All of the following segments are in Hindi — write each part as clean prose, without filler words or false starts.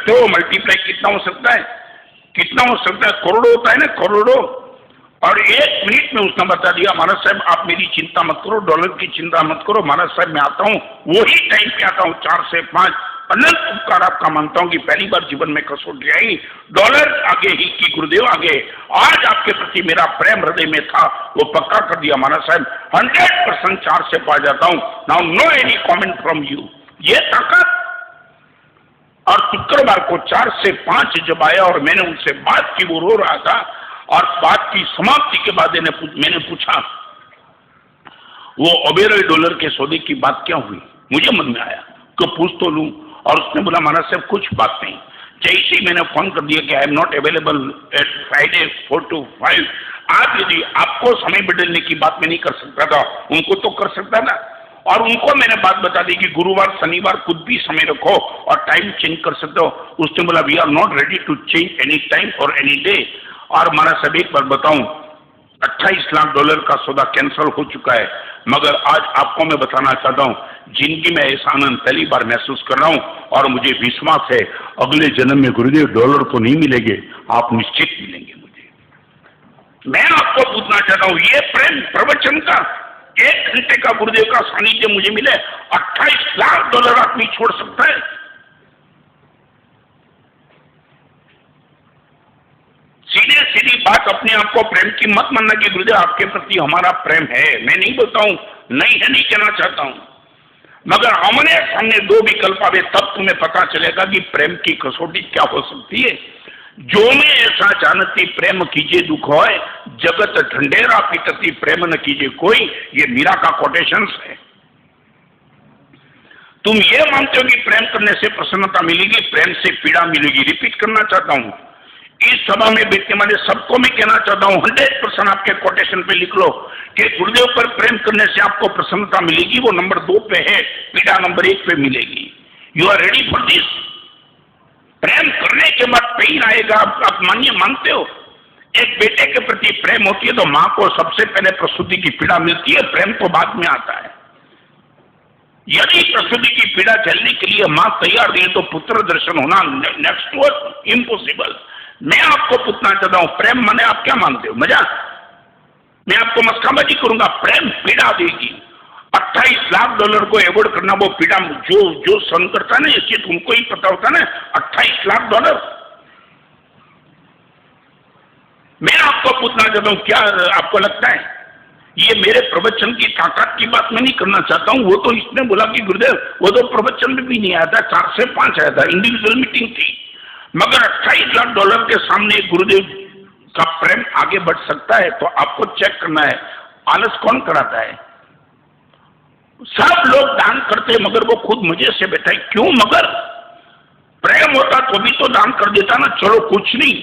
सकते हो मल्टीप्लाई कितना हो सकता है, कितना हो सकता है, करोड़ों होता है ना, करोड़ों। और 1 मिनट में उसने बता दिया महाराज साहब आप मेरी चिंता मत करो, डॉलर की चिंता मत करो, महाराज साहब मैं आता हूँ, वही टाइम पे आता हूँ 4 से 5। अनंत उपकार आपका मानता हूँ कि पहली बार जीवन में कसौटी आई, डॉलर आगे ही की गुरुदेव आगे। आज आपके प्रति मेरा प्रेम हृदय में था, वो पक्का कर दिया महाराज साहब, 100% 4 से 5 जाता हूँ। Now no any comment from you, ये ताकत। और शुक्रवार को 4 से 5 जब आया और मैंने उनसे बात की, वो रो रहा था, और बात की समाप्ति के बाद मैंने पूछा वो ओबेरॉय डॉलर के सौदे की बात क्या हुई, मुझे मन में आया तो पूछ तो लूं। और उसने बोला महाराज साहब कुछ बात नहीं। जैसे ही मैंने फोन कर दिया कि I am not available at Friday 4 to 5, आप यदि आपको समय बदलने की बात मैं नहीं कर सकता था, उनको तो कर सकता था। और उनको मैंने बात बता दी कि गुरुवार शनिवार कुछ भी समय रखो और टाइम चेंज कर सकते हो। उसने बोला we are not ready to change any time और एनी डे। और महाराज साहब एक बार बताऊं, 28 लाख डॉलर का सौदा कैंसिल हो चुका है, मगर आज आपको मैं बताना चाहता हूं जिंदगी में ऐसा आनंद पहली बार महसूस कर रहा हूं, और मुझे विश्वास है अगले जन्म में गुरुदेव डॉलर तो नहीं मिलेंगे, आप निश्चित मिलेंगे मुझे। मैं आपको पूछना चाहता हूं ये प्रेम प्रवचन का 1 घंटे का गुरुदेव का सानिध्य मुझे मिले, 28 लाख डॉलर आदमी छोड़ सकता है। सीधे सीधी बात, अपने आप को प्रेम की मत मानना कि गुरुदेव आपके प्रति हमारा प्रेम है, मैं नहीं बोलता हूं, नहीं है नहीं कहना चाहता हूं, मगर हमारे सामने 2 विकल्प आवे तब तुम्हें पता चलेगा कि प्रेम की कसौटी क्या हो सकती है। जो में ऐसा जानती प्रेम कीजिए दुख होए, जगत ढंढेरा पिटती प्रेम न कीजिए कोई, ये मीरा का कोटेशन है। तुम ये मानते हो कि प्रेम करने से प्रसन्नता मिलेगी, प्रेम से पीड़ा मिलेगी। रिपीट करना चाहता हूं, इस सभा में बैठने वाले सबको मैं कहना चाहता हूं 100% आपके कोटेशन पे लिख लो कि गुरुदेव पर प्रेम करने से आपको प्रसन्नता मिलेगी, वो नंबर 2 पे है, पीड़ा नंबर 1 पे मिलेगी। You are ready for this? प्रेम करने के बाद पेन आएगा, आप मानते हो? एक बेटे के प्रति प्रेम होती है तो मां को सबसे पहले प्रसूति की पीड़ा मिलती है, प्रेम तो बाद में आता है। यदि प्रसूति की पीड़ा झेलने के लिए मां तैयार नहीं है तो पुत्र दर्शन होना नेक्स्ट टू इम्पॉसिबल। मैं आपको पूछना चाहता हूं प्रेम माने आप क्या मानते हो? मजाक? मैं आपको मस्काबाजी करूंगा, प्रेम पीड़ा देगी। 28 लाख डॉलर को अवॉइड करना, वो पीड़ा जो सहन करता है ना, ये तुमको ही पता होता है ना, 28 लाख डॉलर। मैं आपको पूछना चाहता हूं क्या आपको लगता है ये मेरे प्रवचन की ताकत की बात मैं नहीं करना चाहता हूं, वो तो इसने बोला कि गुरुदेव वो तो प्रवचन में भी नहीं आया था, 4 से 5 आया था, इंडिविजुअल मीटिंग थी, मगर 28 लाख डॉलर के सामने गुरुदेव का प्रेम आगे बढ़ सकता है। तो आपको चेक करना है आलस कौन कराता है। सब लोग दान करते मगर वो खुद मजे से बैठा है, क्यों? मगर प्रेम होता तो भी तो दान कर देता ना। चलो कुछ नहीं,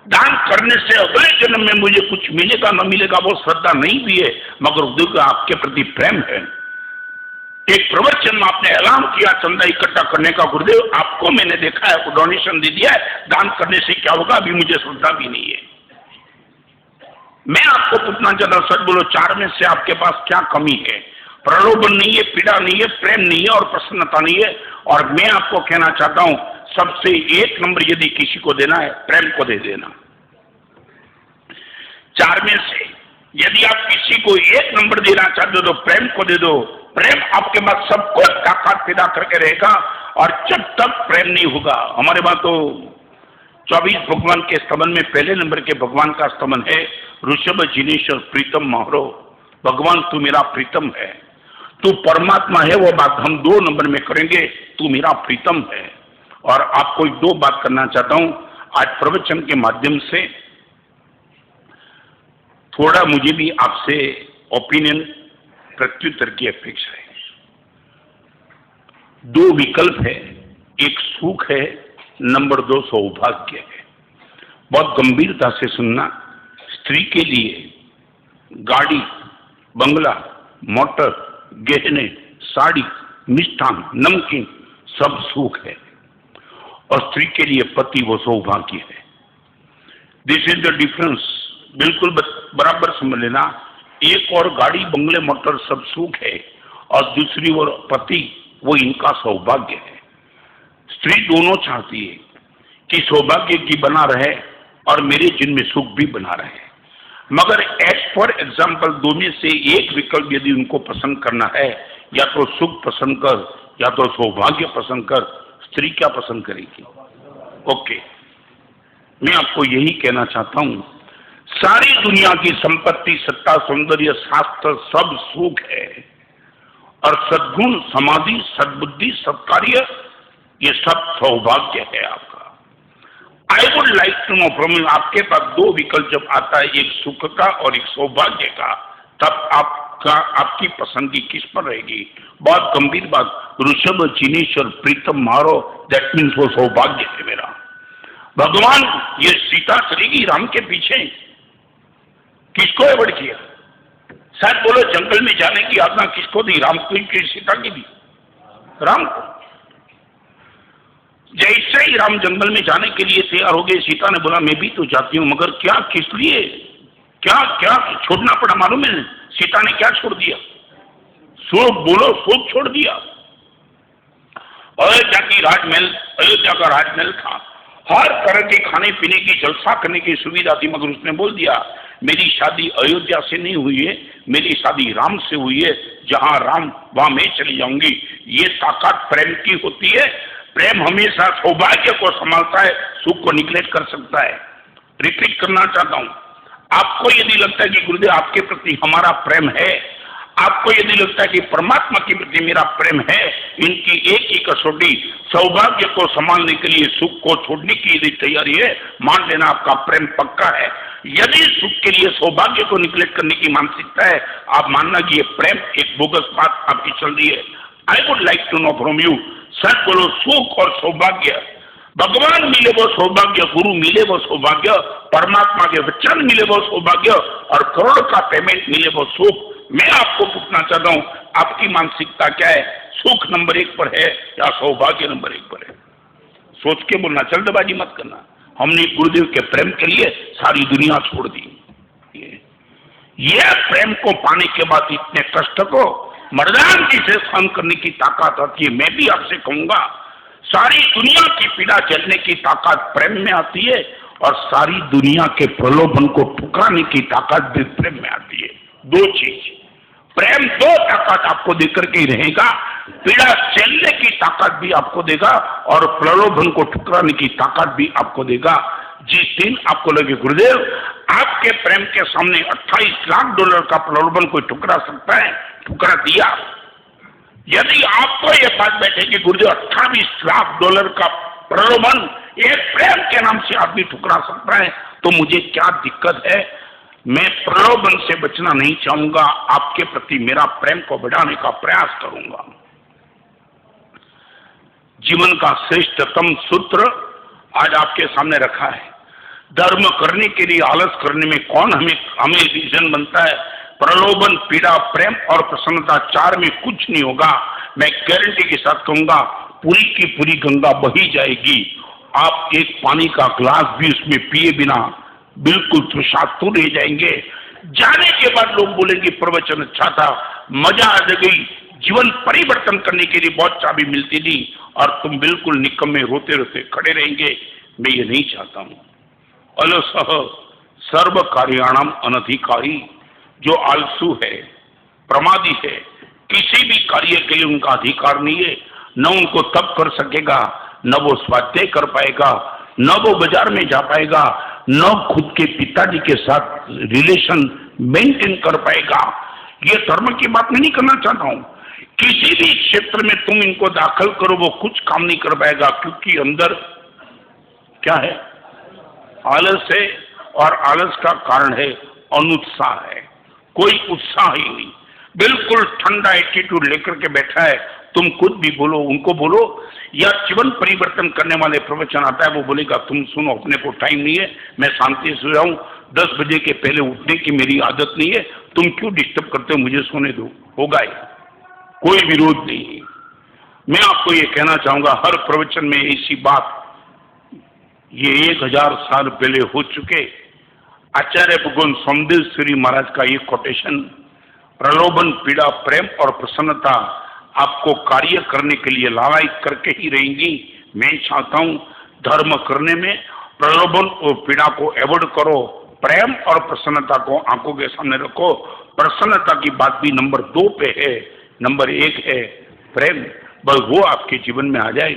दान करने से अगले जन्म में मुझे कुछ मिलेगा न मिलेगा वो श्रद्धा नहीं भी है, मगर गुरुदेव आपके प्रति प्रेम है। एक प्रवचन में आपने ऐलान किया चंदा इकट्ठा करने का, गुरुदेव आपको मैंने देखा है, डोनेशन दे दिया है, दान करने से क्या होगा अभी मुझे श्रद्धा भी नहीं है। मैं आपको पूछना चाहता हूं, सच बोलो, 4 में से आपके पास क्या कमी है? प्रलोभन नहीं है, पीड़ा नहीं है, प्रेम नहीं है और प्रसन्नता नहीं है। और मैं आपको कहना चाहता हूं सबसे 1 नंबर यदि किसी को देना है, प्रेम को दे देना। 4 में से यदि आप किसी को 1 नंबर देना चाहते हो तो प्रेम को दे दो। प्रेम आपके पास सब कुछ ताकत पैदा करके रहेगा, और जब तक प्रेम नहीं होगा, हमारे पास तो 24 भगवान के स्तवन में पहले नंबर के भगवान का स्तवन है, ऋषभ जिनेश्वर प्रीतम महरो। भगवान तू मेरा प्रीतम है, तू परमात्मा है, वो बात हम 2 नंबर में करेंगे, तू मेरा प्रीतम है। और आपको 2 बात करना चाहता हूं आज प्रवचन के माध्यम से, थोड़ा मुझे भी आपसे ओपिनियन प्रत्युत्तर की अपेक्षा है। 2 विकल्प है, एक सुख है, नंबर 2 सौभाग्य है। बहुत गंभीरता से सुनना। स्त्री के लिए गाड़ी, बंगला, मोटर, गहने, साड़ी, मिष्ठान, नमकीन सब सुख है, और स्त्री के लिए पति वो सौभाग्य है। This is the difference. बिल्कुल बराबर समझ लेना। एक और गाड़ी, बंगले, मोटर सब सुख है, और दूसरी ओर पति वो इनका सौभाग्य है। स्त्री दोनों चाहती है, कि सौभाग्य की बना रहे और मेरे जिनमें सुख भी बना रहे। मगर एज फॉर एग्जाम्पल दो में से एक विकल्प यदि उनको पसंद करना है, या तो सुख पसंद कर या तो सौभाग्य पसंद कर, स्त्री क्या पसंद करेगी? ओके, मैं आपको यही कहना चाहता हूं, सारी दुनिया की संपत्ति, सत्ता, सौंदर्य, शास्त्र सब सुख है, और सद्गुण, समाधि, सद्बुद्धि, सत्कार्य ये सब सौभाग्य है आपका। I would like to know from you, आपके पास दो विकल्प जब आता है, एक सुख का और एक सौभाग्य का, तब आपकी पसंदगी किस पर रहेगी? बहुत गंभीर बात, ऋषभ चिनेश्वर प्रीतम मारो, दैट मीन्स वो सौभाग्य है मेरा। भगवान ये सीता चलेगी राम के पीछे, किसको एवॉर्ड किया? शायद बोलो जंगल में जाने की आज्ञा किसको दी? राम को की सीता की दी? राम को। जैसे ही राम जंगल में जाने के लिए तैयार हो गए, सीता ने बोला मैं भी तो जाती हूं, मगर क्या, किस लिए, क्या क्या छोड़ना पड़ा मालूम है? सीता ने क्या छोड़ दिया? सुख, बोलो सुख छोड़ दिया। अयोध्या की राजमहल, अयोध्या का राजमहल था, हर तरह के खाने पीने की, जलसा करने की सुविधा थी, मगर उसने बोल दिया मेरी शादी अयोध्या से नहीं हुई है, मेरी शादी राम से हुई है, जहां राम वहां मैं चली जाऊंगी। ये ताकत प्रेम की होती है। प्रेम हमेशा सौभाग्य को संभालता है, सुख को निग्लेक्ट कर सकता है। रिपीट करना चाहता हूं, आपको यदि लगता है कि गुरुदेव आपके प्रति हमारा प्रेम है, आपको यदि लगता है कि परमात्मा के प्रति मेरा प्रेम है, इनकी एक ही कसौटी सौभाग्य को संभालने के लिए सुख को छोड़ने की यदि तैयारी है, मान लेना आपका प्रेम पक्का है। यदि सुख के लिए सौभाग्य को निग्लेक्ट करने की मानसिकता है, आप मानना कि ये प्रेम एक बोगस बात आपकी चल रही है। I would like to know from you, सच बोलो, सुख और सौभाग्य, भगवान मिले वो सौभाग्य, गुरु मिले वो सौभाग्य, परमात्मा के वचन मिले वो सौभाग्य, और करोड़ का पेमेंट मिले वो सुख। मैं आपको पूछना चाहता हूं, आपकी मानसिकता क्या है? सुख नंबर 1 पर है या सौभाग्य नंबर 1 पर है? सोच के बोलना, जल्दबाजी मत करना। हमने गुरुदेव के प्रेम के लिए सारी दुनिया छोड़ दी। ये प्रेम को पाने के बाद इतने कष्ट को मर्दानगी से सहन करने की ताकत आती है। मैं भी आपसे कहूंगा, सारी दुनिया की पीड़ा झेलने की ताकत प्रेम में आती है, और सारी दुनिया के प्रलोभन को ठुकराने की ताकत भी प्रेम में आती है। दो चीज, प्रेम दो ताकत आपको देकर के ही रहेगा, पीड़ा झेलने की ताकत भी आपको देगा, और प्रलोभन को ठुकराने की ताकत भी आपको देगा। जिस दिन आपको लगे गुरुदेव आपके प्रेम के सामने 28 लाख डॉलर का प्रलोभन कोई ठुकरा सकता है, ठुकरा दिया। यदि आपको यह बात बैठे कि गुरुदेव 28 लाख डॉलर का प्रलोभन एक प्रेम के नाम से आदमी ठुकरा सकता है, तो मुझे क्या दिक्कत है? मैं प्रलोभन से बचना नहीं चाहूंगा, आपके प्रति मेरा प्रेम को बढ़ाने का प्रयास करूंगा। जीवन का श्रेष्ठतम सूत्र आज आपके सामने रखा है। धर्म करने के लिए आलस करने में कौन हमें रीजन बनता है? प्रलोभन, पीड़ा, प्रेम और प्रसन्नता, चार में कुछ नहीं होगा। मैं गारंटी के साथ कहूंगा, पूरी की पूरी गंगा बही जाएगी। आप एक पानी का ग्लास भी उसमें पिए बिना बिल्कुल तृषातुर रह जाएंगे। जाने के बाद लोग बोलेंगे प्रवचन अच्छा था, मजा आ गई, जीवन परिवर्तन करने के लिए बहुत चाबी मिलती थी, और तुम बिल्कुल निकम्मे रोते रोते खड़े रहेंगे। मैं ये नहीं चाहता हूं। अलसः सर्व कार्याणाम अनधिकारी, जो आलसू है, प्रमादी है, किसी भी कार्य के लिए उनका अधिकार नहीं है। न उनको तप कर सकेगा, न वो स्वाध्याय कर पाएगा, न वो बाजार में जा पाएगा, न खुद के पिताजी के साथ रिलेशन मेंटेन कर पाएगा। ये धर्म की बात मैं नहीं करना चाहता हूं। किसी भी क्षेत्र में तुम इनको दाखिल करो, वो कुछ काम नहीं कर पाएगा, क्योंकि अंदर क्या है? आलस है, और आलस का कारण है अनुत्साह है। कोई उत्साह ही नहीं, बिल्कुल ठंडा एटीट्यूड लेकर के बैठा है। तुम खुद भी बोलो, उनको बोलो, या जीवन परिवर्तन करने वाले प्रवचन आता है, वो बोलेगा तुम सुनो, अपने को टाइम नहीं है, मैं शांति से जाऊं, 10 बजे के पहले उठने की मेरी आदत नहीं है, तुम क्यों डिस्टर्ब करते हो, मुझे सोने दो। होगा ही, कोई विरोध नहीं। मैं आपको ये कहना चाहूंगा, हर प्रवचन में ऐसी बात, ये 1000 साल पहले हो चुके आचार्य भगवान सोमदेवश्वरी महाराज का ये कोटेशन, प्रलोभन, पीड़ा, प्रेम और प्रसन्नता आपको कार्य करने के लिए लालायित करके ही रहेंगी। मैं चाहता हूं धर्म करने में प्रलोभन और पीड़ा को अवॉइड करो, प्रेम और प्रसन्नता को आंखों के सामने रखो। प्रसन्नता की बात भी नंबर 2 पे है, नंबर 1 है प्रेम, बस वो आपके जीवन में आ जाए।